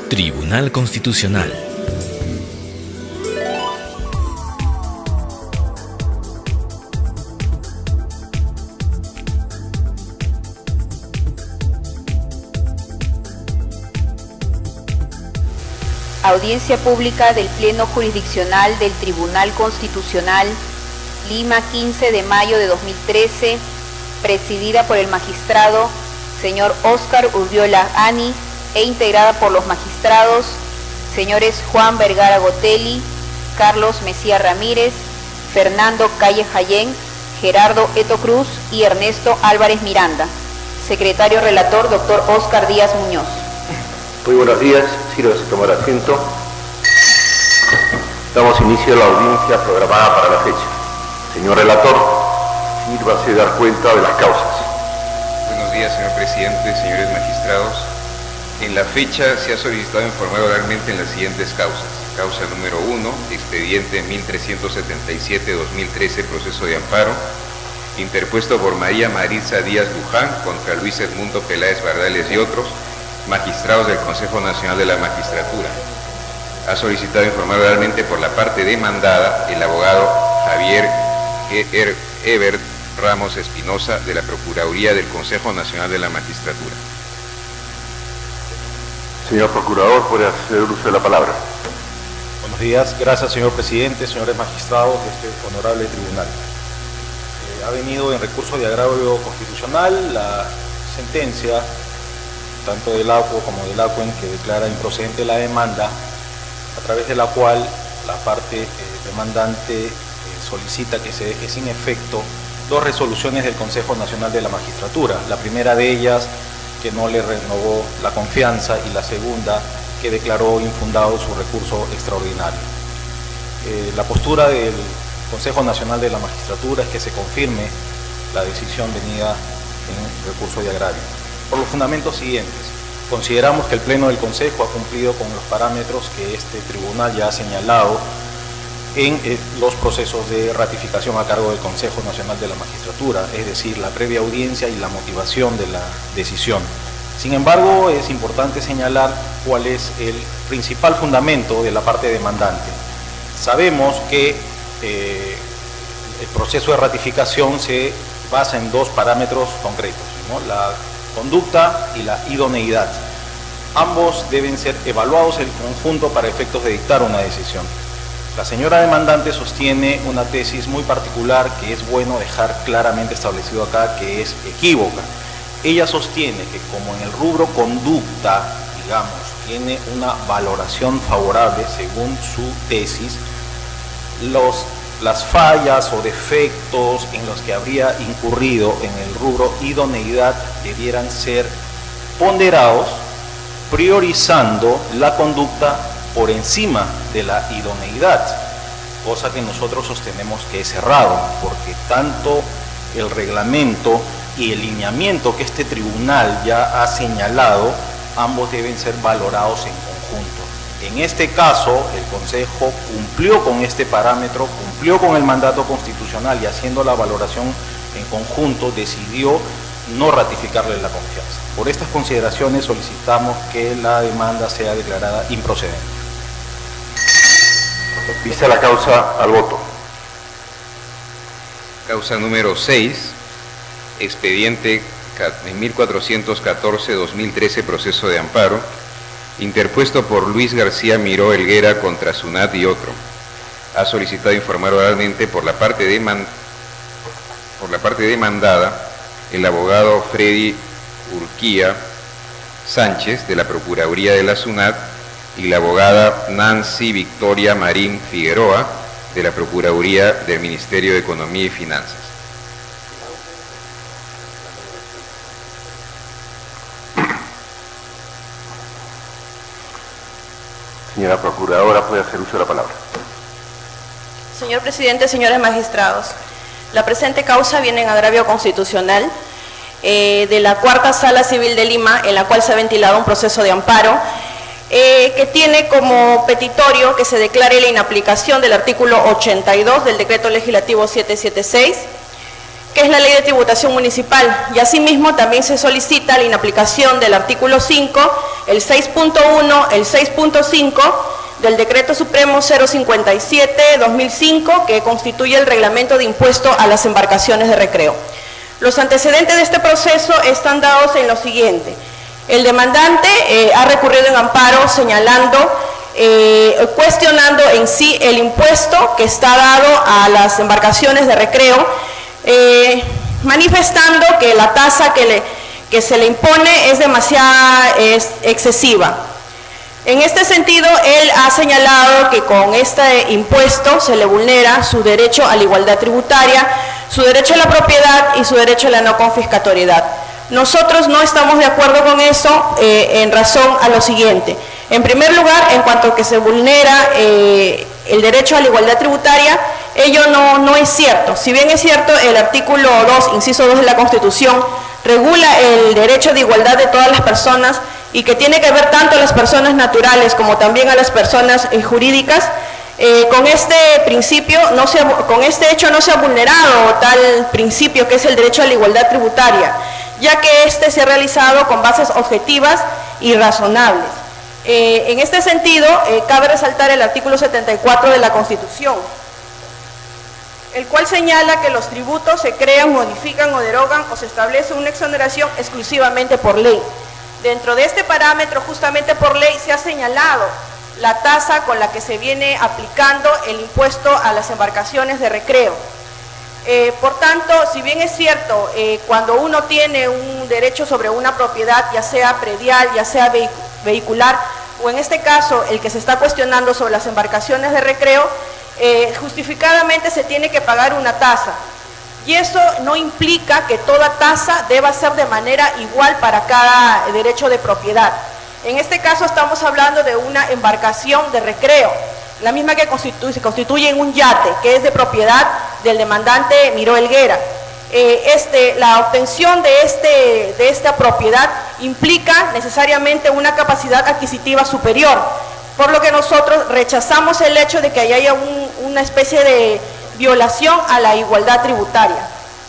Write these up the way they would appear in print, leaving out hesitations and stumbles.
Tribunal Constitucional. Audiencia pública del Pleno Jurisdiccional del Tribunal Constitucional, Lima, 15 de mayo de 2013, presidida por el magistrado señor Óscar Urbiola Ani e integrada por los magistrados señores Juan Vergara Gotelli, Carlos Mesía Ramírez, Fernando Calle Jayén, Gerardo Eto Cruz y Ernesto Álvarez Miranda. Secretario relator, doctor Óscar Díaz Muñoz. Muy buenos días, sírvase tomar asiento. Damos inicio a la audiencia programada para la fecha. Señor relator, sírvase dar cuenta de las causas. Buenos días, señor presidente, señores magistrados. En la fecha se ha solicitado informar oralmente en las siguientes causas. Causa número 1, expediente 1377-2013, proceso de amparo, interpuesto por María Maritza Díaz Luján contra Luis Edmundo Peláez Bardales y otros, magistrados del Consejo Nacional de la Magistratura. Ha solicitado informar oralmente por la parte demandada el abogado Javier Ebert Ramos Espinosa de la Procuraduría del Consejo Nacional de la Magistratura. Señor procurador, puede hacer uso de la palabra. Buenos días, gracias señor presidente, señores magistrados de este honorable tribunal. Ha venido en recurso de agravio constitucional la sentencia tanto del ACUO como del ACUEN, que declara improcedente la demanda, a través de la cual la parte demandante solicita que se deje sin efecto dos resoluciones del Consejo Nacional de la Magistratura. La primera de ellas, que no le renovó la confianza, y la segunda, que declaró infundado su recurso extraordinario. La postura del Consejo Nacional de la Magistratura es que se confirme la decisión venida en recurso de agravio. Por los fundamentos siguientes: consideramos que el Pleno del Consejo ha cumplido con los parámetros que este tribunal ya ha señalado en los procesos de ratificación a cargo del Consejo Nacional de la Magistratura, es decir, la previa audiencia y la motivación de la decisión. Sin embargo, es importante señalar cuál es el principal fundamento de la parte demandante. Sabemos que el proceso de ratificación se basa en dos parámetros concretos, ¿no? La conducta y la idoneidad. Ambos deben ser evaluados en conjunto para efectos de dictar una decisión. La señora demandante sostiene una tesis muy particular que es bueno dejar claramente establecido acá, que es equívoca. Ella sostiene que como en el rubro conducta, digamos, tiene una valoración favorable según su tesis, las fallas o defectos en los que habría incurrido en el rubro idoneidad debieran ser ponderados, priorizando la conducta por encima de la idoneidad, cosa que nosotros sostenemos que es errado, porque tanto el reglamento y el lineamiento que este tribunal ya ha señalado, ambos deben ser valorados en conjunto. En este caso, el Consejo cumplió con este parámetro, cumplió con el mandato constitucional, y haciendo la valoración en conjunto decidió no ratificarle la confianza. Por estas consideraciones solicitamos que la demanda sea declarada improcedente. Vista la causa, al voto. Causa número 6, expediente 1414-2013, proceso de amparo, interpuesto por Luis García Miró Helguera contra SUNAT y otro. Ha solicitado informar oralmente por la parte demandada el abogado Freddy Urquía Sánchez de la Procuraduría de la SUNAT y la abogada Nancy Victoria Marín Figueroa de la Procuraduría del Ministerio de Economía y Finanzas. Señora procuradora, puede hacer uso de la palabra. Señor presidente, señores magistrados, la presente causa viene en agravio constitucional de la Cuarta Sala Civil de Lima, en la cual se ha ventilado un proceso de amparo que tiene como petitorio que se declare la inaplicación del artículo 82 del Decreto Legislativo 776, que es la Ley de Tributación Municipal, y asimismo también se solicita la inaplicación del artículo 5, el 6.1, el 6.5 del Decreto Supremo 057-2005, que constituye el reglamento de impuesto a las embarcaciones de recreo. Los antecedentes de este proceso están dados en lo siguiente. El demandante ha recurrido en amparo señalando, cuestionando en sí el impuesto que está dado a las embarcaciones de recreo, manifestando que la tasa que se le impone es excesiva. En este sentido, él ha señalado que con este impuesto se le vulnera su derecho a la igualdad tributaria, su derecho a la propiedad y su derecho a la no confiscatoriedad. Nosotros no estamos de acuerdo con eso en razón a lo siguiente. En primer lugar, en cuanto a que se vulnera el derecho a la igualdad tributaria, ello no es cierto. Si bien es cierto, el artículo 2, inciso 2 de la Constitución, regula el derecho de igualdad de todas las personas y que tiene que ver tanto a las personas naturales como también a las personas jurídicas, con este principio, con este hecho no se ha vulnerado tal principio que es el derecho a la igualdad tributaria, ya que este se ha realizado con bases objetivas y razonables. En este sentido, cabe resaltar el artículo 74 de la Constitución, el cual señala que los tributos se crean, modifican o derogan o se establece una exoneración exclusivamente por ley. Dentro de este parámetro, justamente por ley, se ha señalado la tasa con la que se viene aplicando el impuesto a las embarcaciones de recreo. Por tanto, si bien es cierto, cuando uno tiene un derecho sobre una propiedad, ya sea predial, ya sea vehicular, o en este caso, el que se está cuestionando sobre las embarcaciones de recreo, justificadamente se tiene que pagar una tasa. Y eso no implica que toda tasa deba ser de manera igual para cada derecho de propiedad. En este caso estamos hablando de una embarcación de recreo, la misma que se constituye en un yate, que es de propiedad del demandante Miró Helguera. La obtención de esta propiedad implica necesariamente una capacidad adquisitiva superior, por lo que nosotros rechazamos el hecho de que haya una especie de violación a la igualdad tributaria.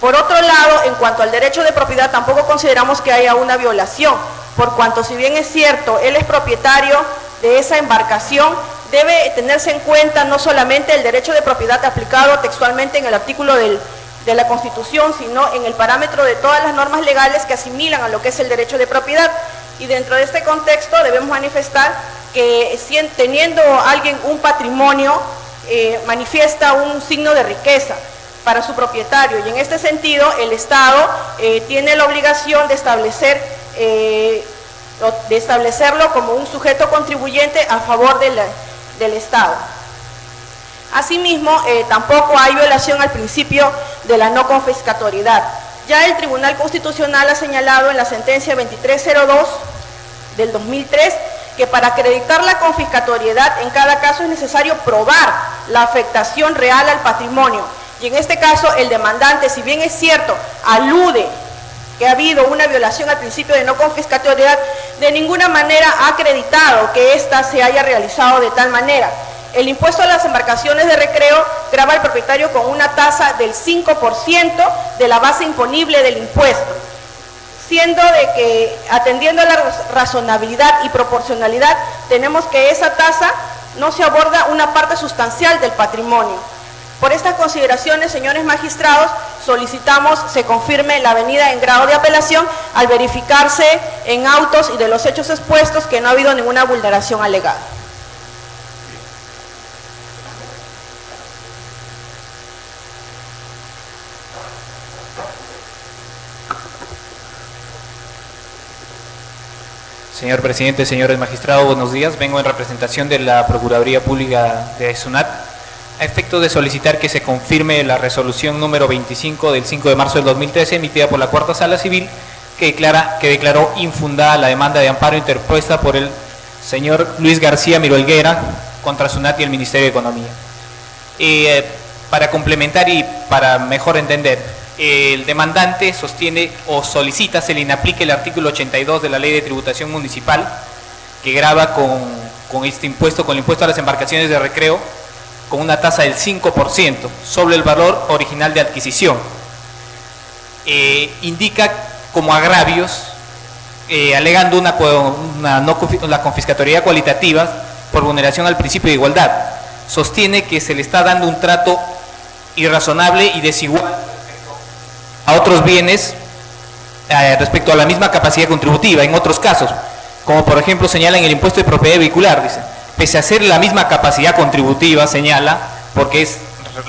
Por otro lado, en cuanto al derecho de propiedad, tampoco consideramos que haya una violación, por cuanto si bien es cierto, él es propietario de esa embarcación, debe tenerse en cuenta no solamente el derecho de propiedad aplicado textualmente en el artículo de la Constitución, sino en el parámetro de todas las normas legales que asimilan a lo que es el derecho de propiedad. Y dentro de este contexto debemos manifestar que teniendo alguien un patrimonio, manifiesta un signo de riqueza para su propietario, y en este sentido el Estado tiene la obligación de establecerlo como un sujeto contribuyente a favor del Estado. Asimismo, tampoco hay violación al principio de la no confiscatoriedad. Ya el Tribunal Constitucional ha señalado en la sentencia 2302 del 2003 que para acreditar la confiscatoriedad en cada caso es necesario probar la afectación real al patrimonio. Y en este caso el demandante, si bien es cierto, alude que ha habido una violación al principio de no confiscatoriedad, de ninguna manera ha acreditado que ésta se haya realizado de tal manera. El impuesto a las embarcaciones de recreo grava al propietario con una tasa del 5% de la base imponible del impuesto, siendo de que, atendiendo a la razonabilidad y proporcionalidad, tenemos que esa tasa no se aborda una parte sustancial del patrimonio. Por estas consideraciones, señores magistrados, solicitamos se confirme la venida en grado de apelación al verificarse en autos y de los hechos expuestos que no ha habido ninguna vulneración alegada. Señor presidente, señores magistrados, buenos días. Vengo en representación de la Procuraduría Pública de SUNAT a efecto de solicitar que se confirme la resolución número 25 del 5 de marzo del 2013 emitida por la Cuarta Sala Civil que declaró infundada la demanda de amparo interpuesta por el señor Luis García Miró Helguera contra SUNAT y el Ministerio de Economía. Para complementar y para mejor entender, el demandante sostiene o solicita se le inaplique el artículo 82 de la Ley de Tributación Municipal que grava con el impuesto a las embarcaciones de recreo con una tasa del 5% sobre el valor original de adquisición. indica como agravios, alegando la confiscatoriedad cualitativa por vulneración al principio de igualdad. Sostiene que se le está dando un trato irrazonable y desigual respecto a otros bienes, respecto a la misma capacidad contributiva en otros casos, como por ejemplo señala en el impuesto de propiedad vehicular, dice, pese a ser la misma capacidad contributiva, señala, porque es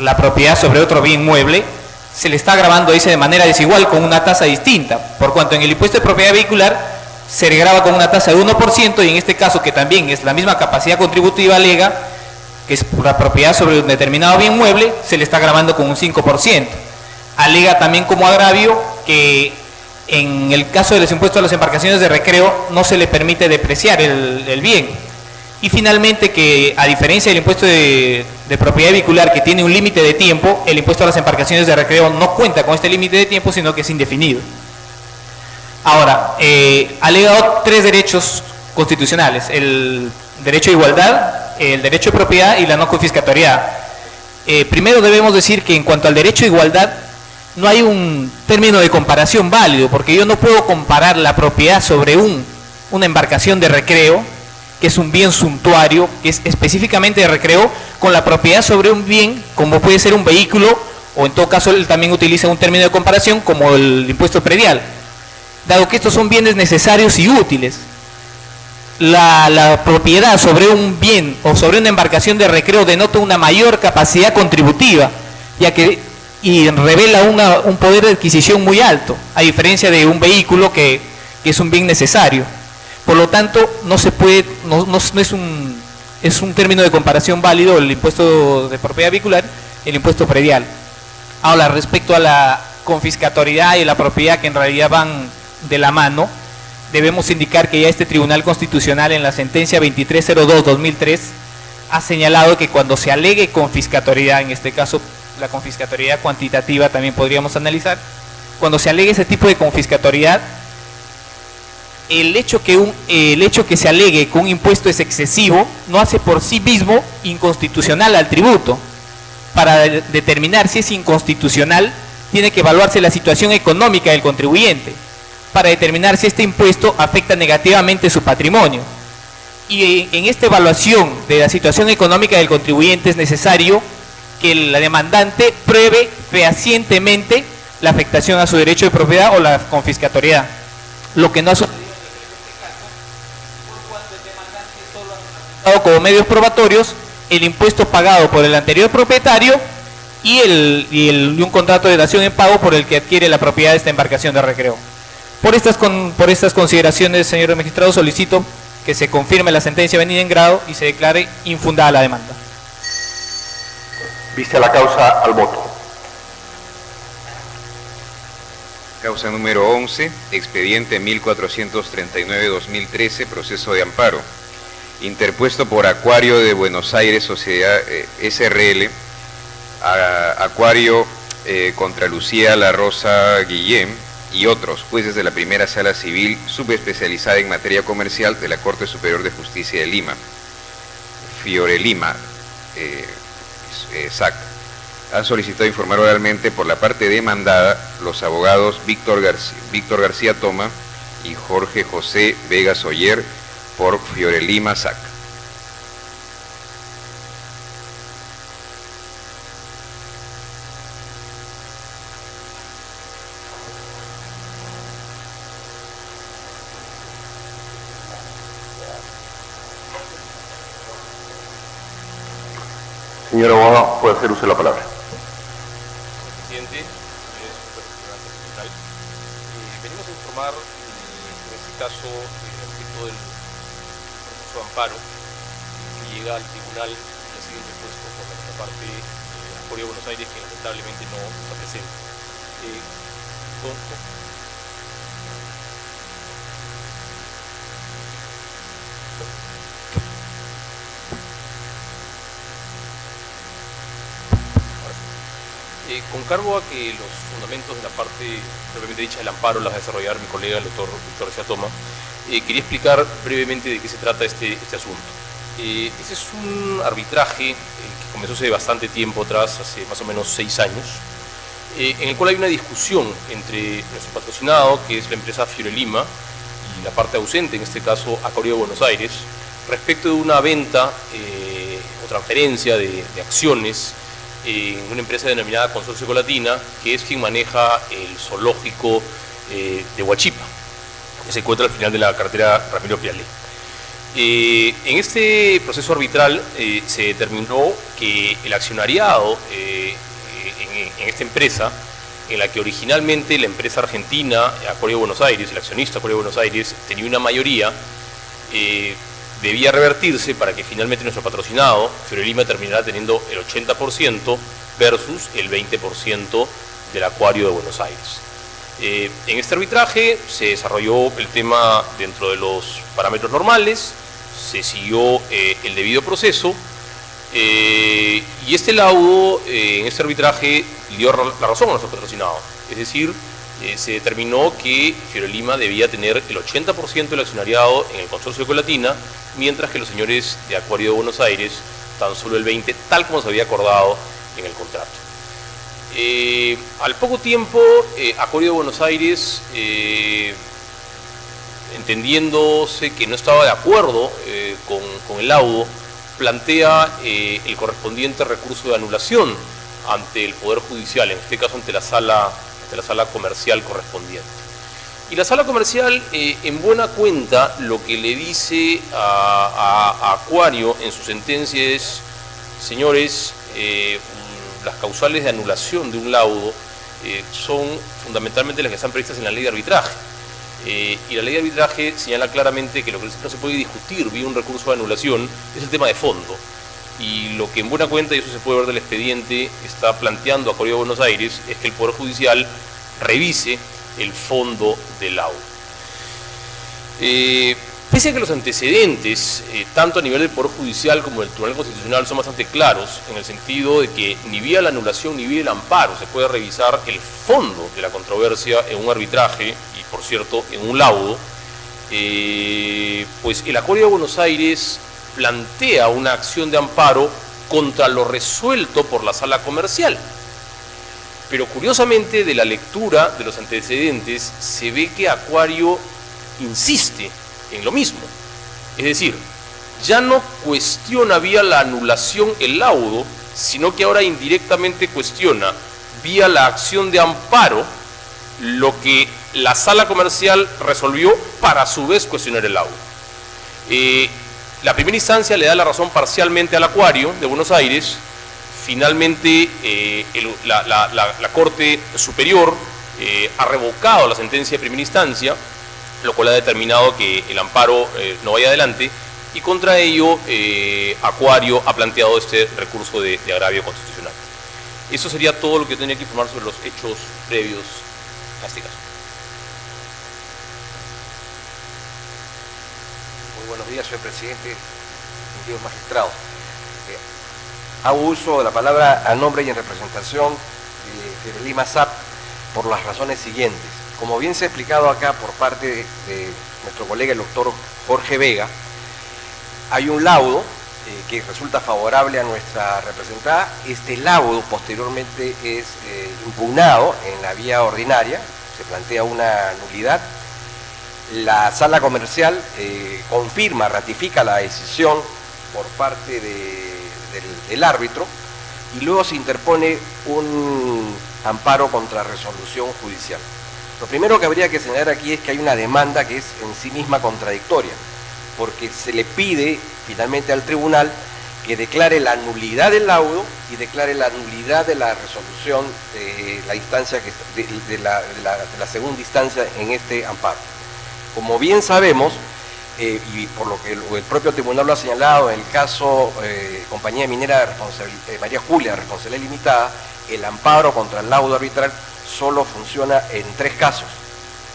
la propiedad sobre otro bien mueble, se le está gravando, dice, de manera desigual con una tasa distinta, por cuanto en el impuesto de propiedad vehicular se le grava con una tasa de 1% y en este caso, que también es la misma capacidad contributiva, alega que es la propiedad sobre un determinado bien mueble, se le está gravando con un 5%. Alega también como agravio que en el caso de los impuestos a las embarcaciones de recreo no se le permite depreciar el bien. Y finalmente que, a diferencia del impuesto de propiedad vehicular, que tiene un límite de tiempo, el impuesto a las embarcaciones de recreo no cuenta con este límite de tiempo, sino que es indefinido. Ahora, alega 3 derechos constitucionales: el derecho a igualdad, el derecho de propiedad y la no confiscatoriedad. Primero debemos decir que en cuanto al derecho a igualdad, no hay un término de comparación válido, porque yo no puedo comparar la propiedad sobre una embarcación de recreo, que es un bien suntuario, que es específicamente de recreo, con la propiedad sobre un bien, como puede ser un vehículo, o en todo caso él también utiliza un término de comparación como el impuesto predial, dado que estos son bienes necesarios y útiles. La propiedad sobre un bien o sobre una embarcación de recreo denota una mayor capacidad contributiva, y revela un poder de adquisición muy alto, a diferencia de un vehículo que es un bien necesario. Por lo tanto, no se puede, es un término de comparación válido el impuesto de propiedad vehicular y el impuesto predial. Ahora, respecto a la confiscatoriedad y la propiedad, que en realidad van de la mano, debemos indicar que ya este Tribunal Constitucional, en la sentencia 2302-2003, ha señalado que cuando se alegue confiscatoriedad, en este caso la confiscatoriedad cuantitativa también podríamos analizar, cuando se alegue ese tipo de confiscatoriedad, el hecho que se alegue que un impuesto es excesivo no hace por sí mismo inconstitucional al tributo. Para determinar si es inconstitucional, tiene que evaluarse la situación económica del contribuyente, para determinar si este impuesto afecta negativamente su patrimonio. Y en esta evaluación de la situación económica del contribuyente es necesario que la demandante pruebe fehacientemente la afectación a su derecho de propiedad o la confiscatoriedad, lo que no ha sucedido como medios probatorios el impuesto pagado por el anterior propietario y un contrato de dación en pago por el que adquiere la propiedad de esta embarcación de recreo. Por estas consideraciones, señor magistrado, solicito que se confirme la sentencia venida en grado y se declare infundada la demanda. Vista la causa, al voto. Causa número 11, expediente 1439-2013, proceso de amparo. Interpuesto por Acuario de Buenos Aires, Sociedad SRL, Acuario contra Lucía La Rosa Guillén y otros jueces de la Primera Sala Civil subespecializada en materia comercial de la Corte Superior de Justicia de Lima, Fiorelima, SAC. Han solicitado informar oralmente por la parte demandada los abogados Víctor García Toma y Jorge José Vega Soller por Fiorelima SAC. Señor abogado, puede hacer uso de la palabra. Presidente, venimos a informar en este caso respecto del proceso de amparo que llega al tribunal y ha sido interpuesto por la contraparte Acuario de Buenos Aires, que lamentablemente no está presente. Con cargo a que los fundamentos de la parte propiamente dicha del amparo las va a desarrollar mi colega el doctor Víctor García Toma, quería explicar brevemente de qué se trata este asunto. Este es un arbitraje que comenzó hace bastante tiempo atrás, hace más o menos 6 años, en el cual hay una discusión entre nuestro patrocinado, que es la empresa Fiorelima, y la parte ausente, en este caso Acuario de Buenos Aires, respecto de una venta o transferencia de acciones en una empresa denominada Consorcio Ecolatina, que es quien maneja el zoológico de Huachipa, que se encuentra al final de la carretera Ramiro Pialé. En este proceso arbitral se determinó que el accionariado en esta empresa, en la que originalmente la empresa argentina Acuario de Buenos Aires, el accionista Acuario de Buenos Aires, tenía una mayoría, debía revertirse para que finalmente nuestro patrocinado, Fiorelima, terminara teniendo el 80% versus el 20% del Acuario de Buenos Aires. En este arbitraje se desarrolló el tema dentro de los parámetros normales, se siguió el debido proceso, y este laudo en este arbitraje dio la razón a nuestro patrocinado, es decir, se determinó que Fiorelima debía tener el 80% del accionariado en el consorcio Ecolatina, mientras que los señores de Acuario de Buenos Aires tan solo el 20%, tal como se había acordado en el contrato. Al poco tiempo, Acuario de Buenos Aires, entendiéndose que no estaba de acuerdo con el laudo, plantea el correspondiente recurso de anulación ante el Poder Judicial, en este caso ante la sala comercial correspondiente. Y la sala comercial, en buena cuenta, lo que le dice a Acuario en su sentencia es: señores, las causales de anulación de un laudo son fundamentalmente las que están previstas en la ley de arbitraje. Y la ley de arbitraje señala claramente que lo que no se puede discutir vía un recurso de anulación es el tema de fondo. Y lo que en buena cuenta, y eso se puede ver del expediente, está planteando Acuario de Buenos Aires es que el Poder Judicial revise el fondo del laudo. Pese a que los antecedentes, tanto a nivel del Poder Judicial como del Tribunal Constitucional, son bastante claros, en el sentido de que ni vía la anulación ni vía el amparo se puede revisar el fondo de la controversia en un arbitraje, y por cierto en un laudo, pues el Acuario de Buenos Aires plantea una acción de amparo contra lo resuelto por la sala comercial. Pero curiosamente, de la lectura de los antecedentes se ve que Acuario insiste en lo mismo. Es decir, ya no cuestiona vía la anulación el laudo, sino que ahora indirectamente cuestiona vía la acción de amparo lo que la sala comercial resolvió para a su vez cuestionar el laudo. La primera instancia le da la razón parcialmente al Acuario de Buenos Aires. Finalmente la Corte Superior ha revocado la sentencia de primera instancia, lo cual ha determinado que el amparo no vaya adelante, y contra ello Acuario ha planteado este recurso de agravio constitucional. Eso sería todo lo que tenía que informar sobre los hechos previos a este caso. Muy buenos días, señor presidente, distinguidos magistrados. Hago uso de la palabra a nombre y en representación de Fiorelima SAP por las razones siguientes. Como bien se ha explicado acá por parte de nuestro colega el doctor Jorge Vega, hay un laudo que resulta favorable a nuestra representada. Este laudo posteriormente es impugnado en la vía ordinaria, se plantea una nulidad. La sala comercial confirma, ratifica la decisión por parte del árbitro, y luego se interpone un amparo contra resolución judicial. Lo primero que habría que señalar aquí es que hay una demanda que es en sí misma contradictoria, porque se le pide finalmente al tribunal que declare la nulidad del laudo y declare la nulidad de la resolución de la instancia de la segunda instancia en este amparo. Como bien sabemos, y por lo que el propio tribunal lo ha señalado, en el caso Compañía Minera de María Julia, responsabilidad limitada, el amparo contra el laudo arbitral solo funciona en 3 casos: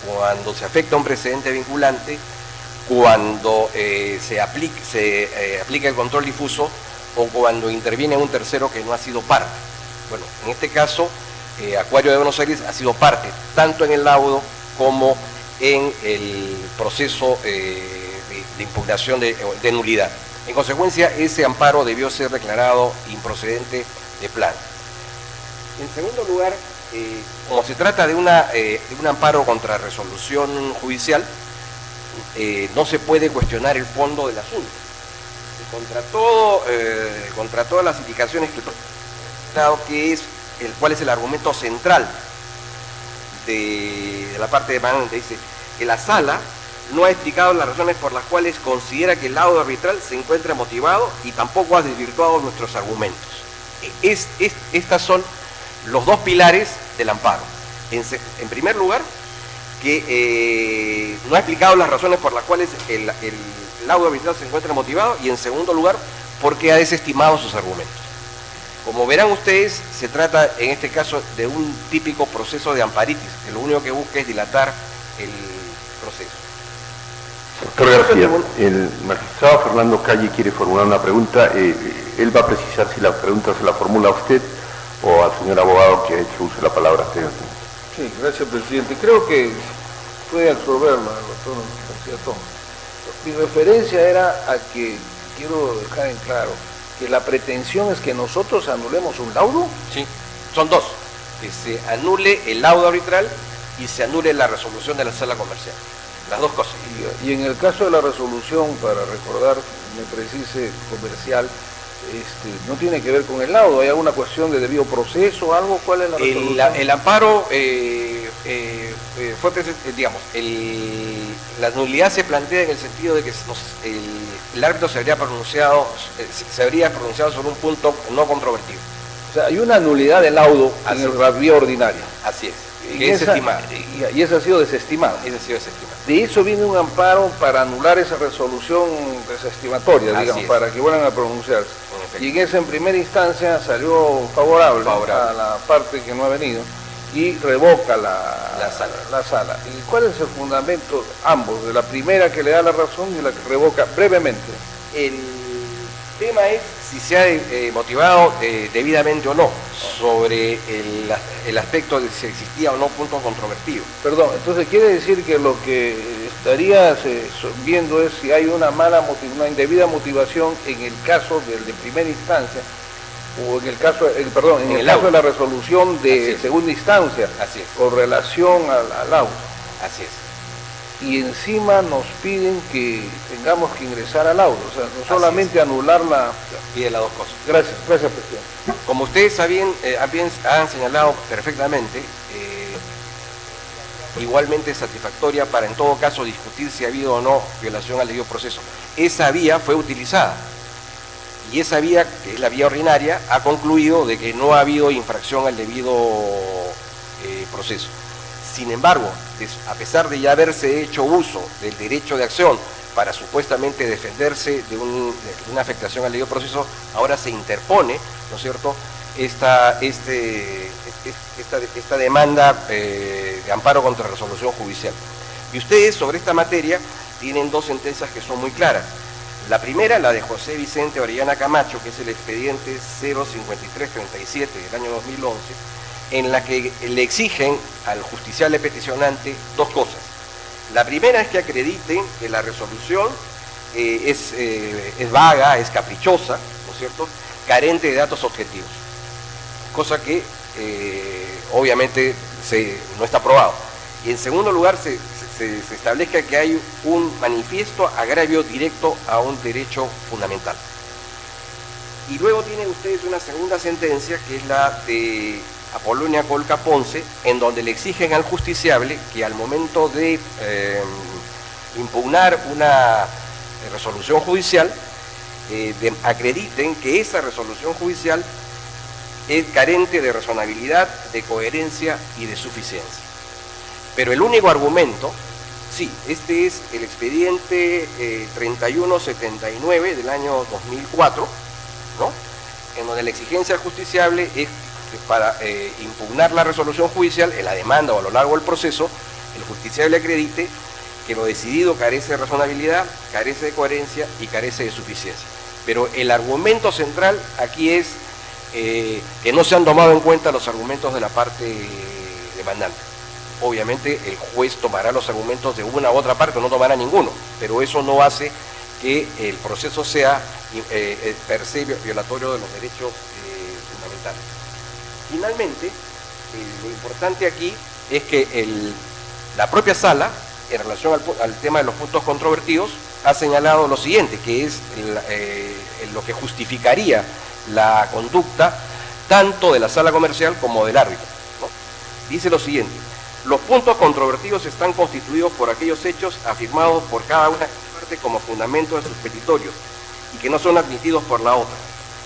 cuando se afecta un precedente vinculante, cuando se aplica el control difuso, o cuando interviene un tercero que no ha sido parte. Bueno, en este caso, Acuario de Buenos Aires ha sido parte, tanto en el laudo como en el proceso de impugnación de nulidad. En consecuencia, ese amparo debió ser declarado improcedente de plano. En segundo lugar, como se trata de un amparo contra resolución judicial, no se puede cuestionar el fondo del asunto. Contra todas las indicaciones que cuál es el argumento central de la parte demandante, dice que la sala no ha explicado las razones por las cuales considera que el laudo arbitral se encuentra motivado y tampoco ha desvirtuado nuestros argumentos. Estas son los dos pilares del amparo. En primer lugar, que no ha explicado las razones por las cuales el laudo arbitral se encuentra motivado, y en segundo lugar, porque ha desestimado sus argumentos. Como verán ustedes, se trata en este caso de un típico proceso de amparitis, que lo único que busca es dilatar el proceso. Doctor García, el magistrado Fernando Calle quiere formular una pregunta. Él va a precisar si la pregunta se la formula a usted o al señor abogado que ha hecho uso de la palabra anterior. Sí, gracias, presidente. Creo que puede absorberla, doctor García Tom. Mi referencia era a que, quiero dejar en claro, que la pretensión es que nosotros anulemos un laudo. Sí, son dos. Que se anule el laudo arbitral y se anule la resolución de la sala comercial. Las dos cosas. Y en el caso de la resolución, para recordar, me precise comercial, no tiene que ver con el laudo. ¿Hay alguna cuestión de debido proceso, algo? ¿Cuál es la resolución? El amparo fue, digamos, la nulidad se plantea en el sentido de que el árbitro se habría pronunciado sobre un punto no controvertido. O sea, hay una nulidad de laudo en la vía ordinaria. Así es. Que es desestimada. Y esa ha sido desestimada. Esa ha sido desestimada. De eso viene un amparo para anular esa resolución desestimatoria, digamos, para que vuelvan a pronunciarse. Y en esa en primera instancia salió favorable a la parte que no ha venido y revoca la sala. ¿Y cuál es el fundamento, ambos, de la primera que le da la razón y la que revoca brevemente? El tema es si se ha motivado debidamente o no sobre el aspecto de si existía o no punto controvertido. Perdón, entonces quiere decir que lo que estarías viendo es si hay una indebida motivación en el caso del de primera instancia o en el caso, en el caso de la resolución de segunda instancia, con relación al auto. Así es. Y encima nos piden que tengamos que ingresar al auto, o sea, no solamente anular la... Pide las dos cosas. Gracias, presidente. Como ustedes han señalado perfectamente, igualmente satisfactoria para en todo caso discutir si ha habido o no violación al debido proceso. Esa vía fue utilizada y esa vía, que es la vía ordinaria, ha concluido de que no ha habido infracción al debido proceso. Sin embargo, a pesar de ya haberse hecho uso del derecho de acción para supuestamente defenderse de una afectación al debido proceso, ahora se interpone, ¿no es cierto?, esta demanda de amparo contra resolución judicial. Y ustedes sobre esta materia tienen dos sentencias que son muy claras. La primera, la de José Vicente Orellana Camacho, que es el expediente 05337 del año 2011, en la que le exigen al justiciable peticionante dos cosas. La primera es que acrediten que la resolución es vaga, es caprichosa, ¿no es cierto?, carente de datos objetivos, cosa que obviamente no está aprobado. Y en segundo lugar, se establezca que hay un manifiesto agravio directo a un derecho fundamental. Y luego tienen ustedes una segunda sentencia, que es la de Apolonia Colca Ponce, en donde le exigen al justiciable que al momento de impugnar una resolución judicial, acrediten que esa resolución judicial es carente de razonabilidad, de coherencia y de suficiencia. Pero el único argumento, sí, este es el expediente 3179 del año 2004, ¿no?, en donde la exigencia al justiciable es que para impugnar la resolución judicial, en la demanda o a lo largo del proceso, el justiciable acredite que lo decidido carece de razonabilidad, carece de coherencia y carece de suficiencia. Pero el argumento central aquí es que no se han tomado en cuenta los argumentos de la parte demandante. Obviamente el juez tomará los argumentos de una u otra parte, no tomará ninguno, pero eso no hace que el proceso sea per se violatorio de los derechos fundamentales. Finalmente, lo importante aquí es que la propia sala, en relación al tema de los puntos controvertidos, ha señalado lo siguiente, que es lo que justificaría la conducta tanto de la sala comercial como del árbitro, ¿no? Dice lo siguiente: los puntos controvertidos están constituidos por aquellos hechos afirmados por cada una parte como fundamento de sus petitorios y que no son admitidos por la otra.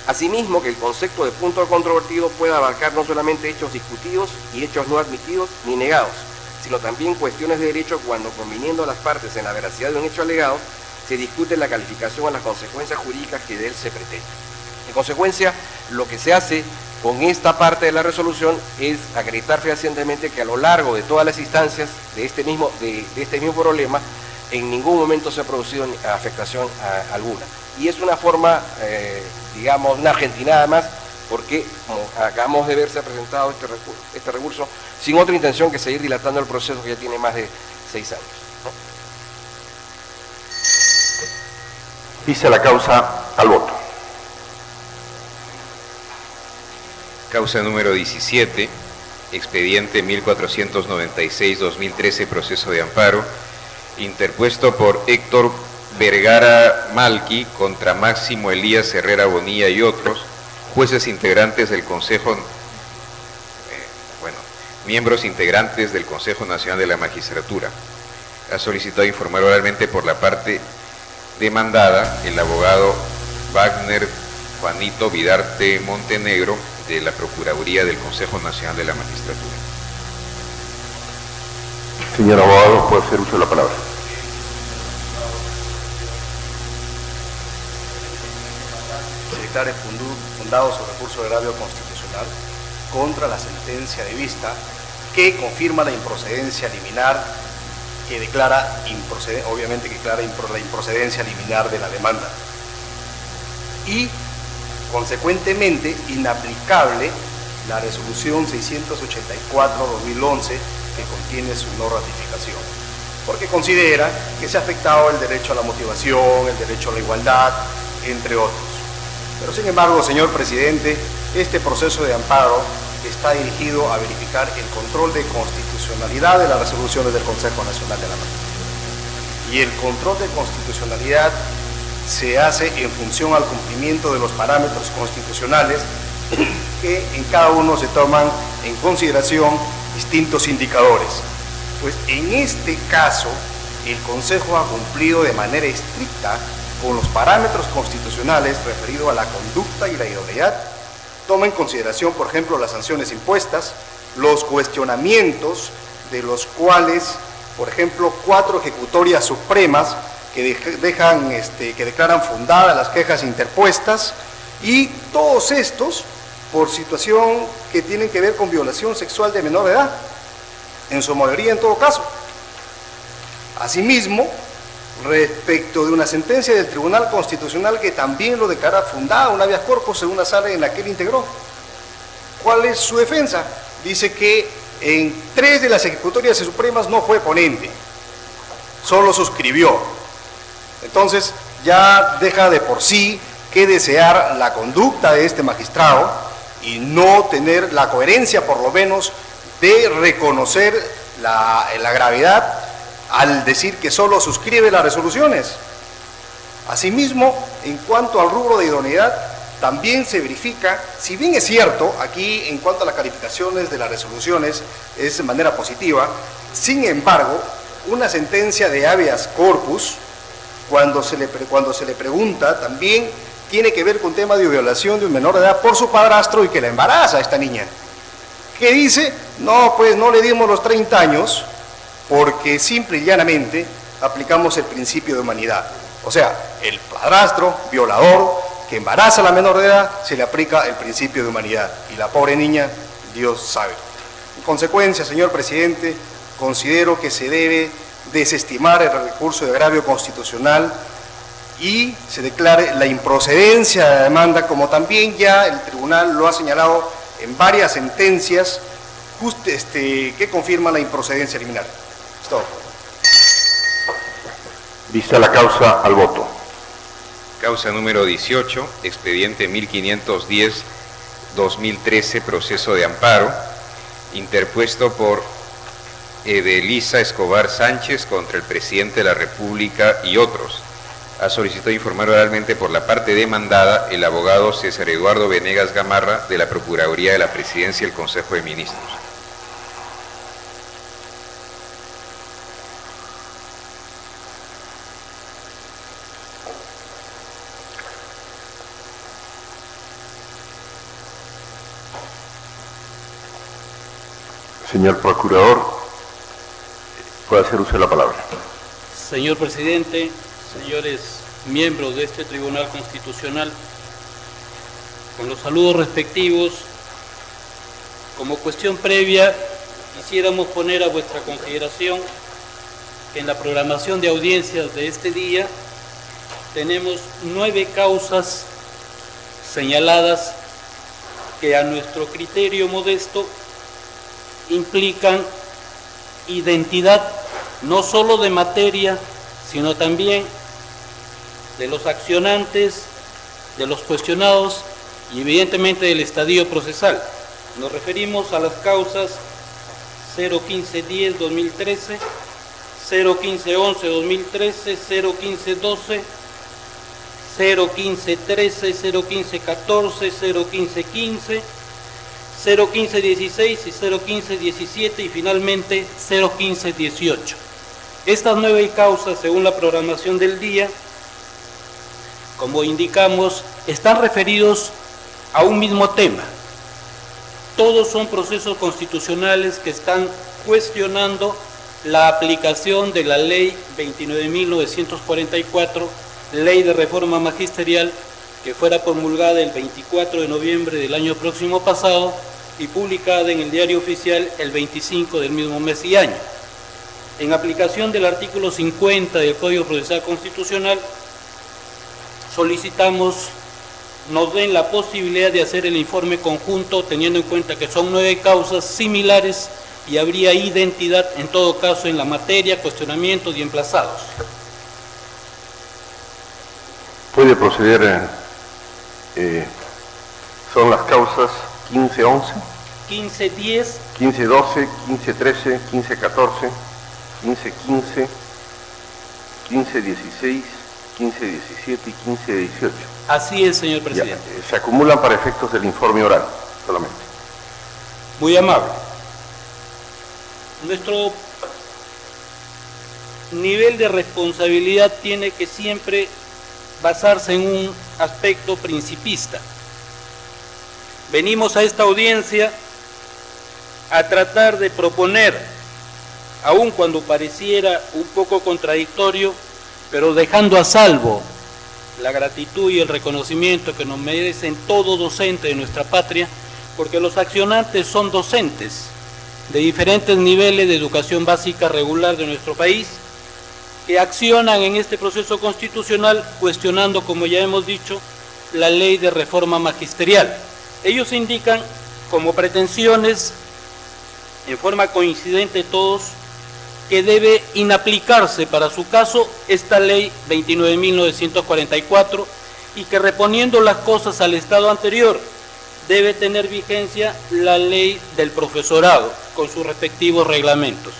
Asimismo, que el concepto de punto controvertido puede abarcar no solamente hechos discutidos y hechos no admitidos ni negados, sino también cuestiones de derecho cuando, conviniendo a las partes en la veracidad de un hecho alegado, se discute la calificación o las consecuencias jurídicas que de él se pretende. En consecuencia, lo que se hace con esta parte de la resolución es acreditar fehacientemente que a lo largo de todas las instancias de este mismo problema, en ningún momento se ha producido afectación alguna. Y es una forma, digamos, una argentinada más, porque, como acabamos de ver, se ha presentado este recurso sin otra intención que seguir dilatando el proceso que ya tiene más de 6 años, ¿no? Vista la causa, al voto. Causa número 17, expediente 1496-2013, proceso de amparo, interpuesto por Héctor Vergara Malqui contra Máximo Elías Herrera Bonilla y otros, jueces integrantes del Consejo, miembros integrantes del Consejo Nacional de la Magistratura. Ha solicitado informar oralmente por la parte demandada el abogado Wagner Juanito Vidarte Montenegro, de la Procuraduría del Consejo Nacional de la Magistratura. Señor abogado, puede hacer uso de la palabra. Se declare fundado su recurso de agravio constitucional contra la sentencia de vista que confirma la improcedencia liminar, que declara obviamente declara la improcedencia liminar de la demanda y consecuentemente inaplicable la resolución 684/2011 que contiene su no ratificación, porque considera que se ha afectado el derecho a la motivación, el derecho a la igualdad, entre otros. Pero sin embargo, señor presidente, este proceso de amparo está dirigido a verificar el control de constitucionalidad de las resoluciones del Consejo Nacional de la Magistratura. Y el control de constitucionalidad se hace en función al cumplimiento de los parámetros constitucionales que en cada uno se toman en consideración distintos indicadores. Pues en este caso, el Consejo ha cumplido de manera estricta con los parámetros constitucionales referidos a la conducta y la idoneidad. Toma en consideración, por ejemplo, las sanciones impuestas, los cuestionamientos, de los cuales, por ejemplo, 4 ejecutorias supremas que declaran fundadas las quejas interpuestas, y todos estos por situación que tienen que ver con violación sexual de menor de edad, en su mayoría en todo caso. Asimismo, respecto de una sentencia del Tribunal Constitucional que también lo declara fundada, un habeas corpus en una sala en la que él integró. ¿Cuál es su defensa? Dice que en 3 de las ejecutorias supremas no fue ponente, solo suscribió. Entonces ya deja de por sí que desear la conducta de este magistrado y no tener la coherencia, por lo menos, de reconocer la gravedad al decir que solo suscribe las resoluciones. Asimismo, en cuanto al rubro de idoneidad, también se verifica, si bien es cierto, aquí en cuanto a las calificaciones de las resoluciones es de manera positiva, sin embargo, una sentencia de habeas corpus, cuando se le pregunta, también tiene que ver con tema de violación de un menor de edad por su padrastro y que la embaraza a esta niña. ¿Qué dice? No, pues no le dimos los 30 años porque simple y llanamente aplicamos el principio de humanidad. O sea, el padrastro, violador, que embaraza a la menor de edad, se le aplica el principio de humanidad. Y la pobre niña, Dios sabe. En consecuencia, señor presidente, considero que se debe desestimar el recurso de agravio constitucional y se declare la improcedencia de la demanda, como también ya el tribunal lo ha señalado en varias sentencias que confirman la improcedencia liminar. Es todo. Vista la causa, al voto. Causa número 18, expediente 1510-2013, proceso de amparo, interpuesto por Edelisa Escobar Sánchez contra el presidente de la República y otros. Ha solicitado informar oralmente por la parte demandada el abogado César Eduardo Venegas Gamarra de la Procuraduría de la Presidencia y el Consejo de Ministros. Señor Procurador, puede hacer usted la palabra. Señor Presidente, señores miembros de este Tribunal Constitucional, con los saludos respectivos, como cuestión previa, quisiéramos poner a vuestra consideración que en la programación de audiencias de este día tenemos 9 causas señaladas que a nuestro criterio modesto implican identidad no solo de materia, sino también de los accionantes, de los cuestionados y evidentemente del estadio procesal. Nos referimos a las causas 01510-2013, 01511-2013, 01512, 01513, 01514, 01515, 01516 y 01517 y finalmente 01518. Estas 9 causas, según la programación del día, como indicamos, están referidos a un mismo tema. Todos son procesos constitucionales que están cuestionando la aplicación de la Ley 29.944, Ley de Reforma Magisterial, que fuera promulgada el 24 de noviembre del año próximo pasado y publicada en el Diario Oficial el 25 del mismo mes y año. En aplicación del artículo 50 del Código Procesal Constitucional, solicitamos nos den la posibilidad de hacer el informe conjunto, teniendo en cuenta que son 9 causas similares y habría identidad en todo caso en la materia, cuestionamientos y emplazados. Puede proceder, son las causas 1511, 1510, 1512, 1513, 1514, 1515, 1516, 1517 y 1518. Así es, señor presidente. Ya, se acumulan para efectos del informe oral, solamente. Muy amable. Nuestro nivel de responsabilidad tiene que siempre basarse en un aspecto principista. Venimos a esta audiencia a tratar de proponer, aun cuando pareciera un poco contradictorio, pero dejando a salvo la gratitud y el reconocimiento que nos merecen todo docente de nuestra patria, porque los accionantes son docentes de diferentes niveles de educación básica regular de nuestro país, que accionan en este proceso constitucional cuestionando, como ya hemos dicho, la Ley de Reforma Magisterial. Ellos indican como pretensiones, en forma coincidente todos, que debe inaplicarse para su caso esta Ley 29.944 y que reponiendo las cosas al estado anterior, debe tener vigencia la Ley del Profesorado con sus respectivos reglamentos.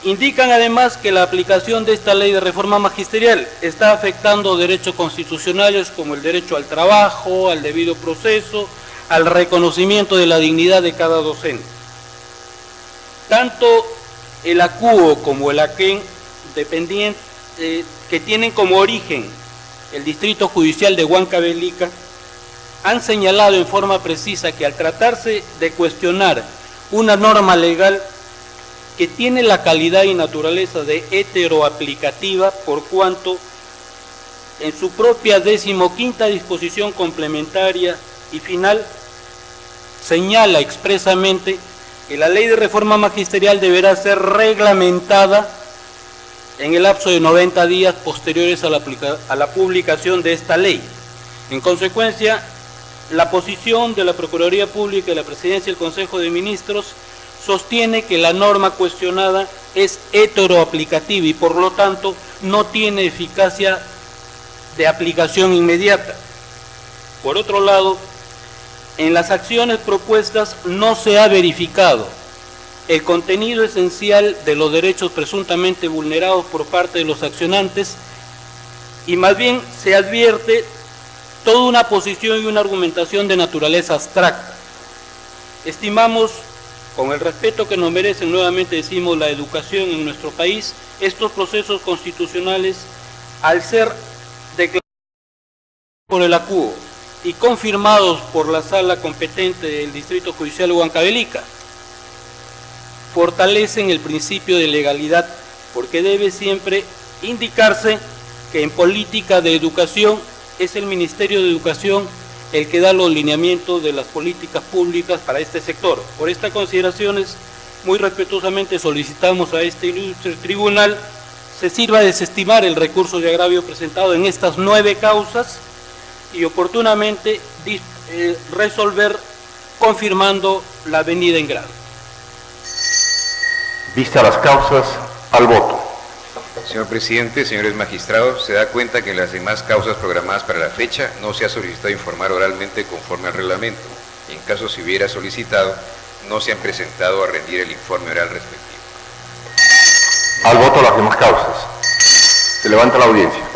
Indican además que la aplicación de esta Ley de Reforma Magisterial está afectando derechos constitucionales como el derecho al trabajo, al debido proceso, al reconocimiento de la dignidad de cada docente. Tanto el ACUO como el AQUEN, dependiente, que tienen como origen el Distrito Judicial de Huancavelica, han señalado en forma precisa que al tratarse de cuestionar una norma legal que tiene la calidad y naturaleza de heteroaplicativa, por cuanto en su propia 15ª disposición complementaria y final señala expresamente que la Ley de Reforma Magisterial deberá ser reglamentada en el lapso de 90 días posteriores a la publicación de esta ley. En consecuencia, la posición de la Procuraduría Pública y la Presidencia del Consejo de Ministros sostiene que la norma cuestionada es heteroaplicativa y por lo tanto no tiene eficacia de aplicación inmediata. Por otro lado, en las acciones propuestas no se ha verificado el contenido esencial de los derechos presuntamente vulnerados por parte de los accionantes y más bien se advierte toda una posición y una argumentación de naturaleza abstracta. Estimamos, con el respeto que nos merecen, nuevamente decimos, la educación en nuestro país, estos procesos constitucionales, al ser declarados por el ACUO y confirmados por la sala competente del Distrito Judicial de Huancavelica, fortalecen el principio de legalidad, porque debe siempre indicarse que en política de educación es el Ministerio de Educación el que da los lineamientos de las políticas públicas para este sector. Por estas consideraciones, muy respetuosamente solicitamos a este ilustre tribunal se sirva a desestimar el recurso de agravio presentado en estas 9 causas y oportunamente resolver confirmando la venida en grado. Vista las causas, al voto. Señor presidente, señores magistrados, se da cuenta que en las demás causas programadas para la fecha no se ha solicitado informar oralmente conforme al reglamento. Y en caso se hubiera solicitado, no se han presentado a rendir el informe oral respectivo. Al voto las demás causas. Se levanta la audiencia.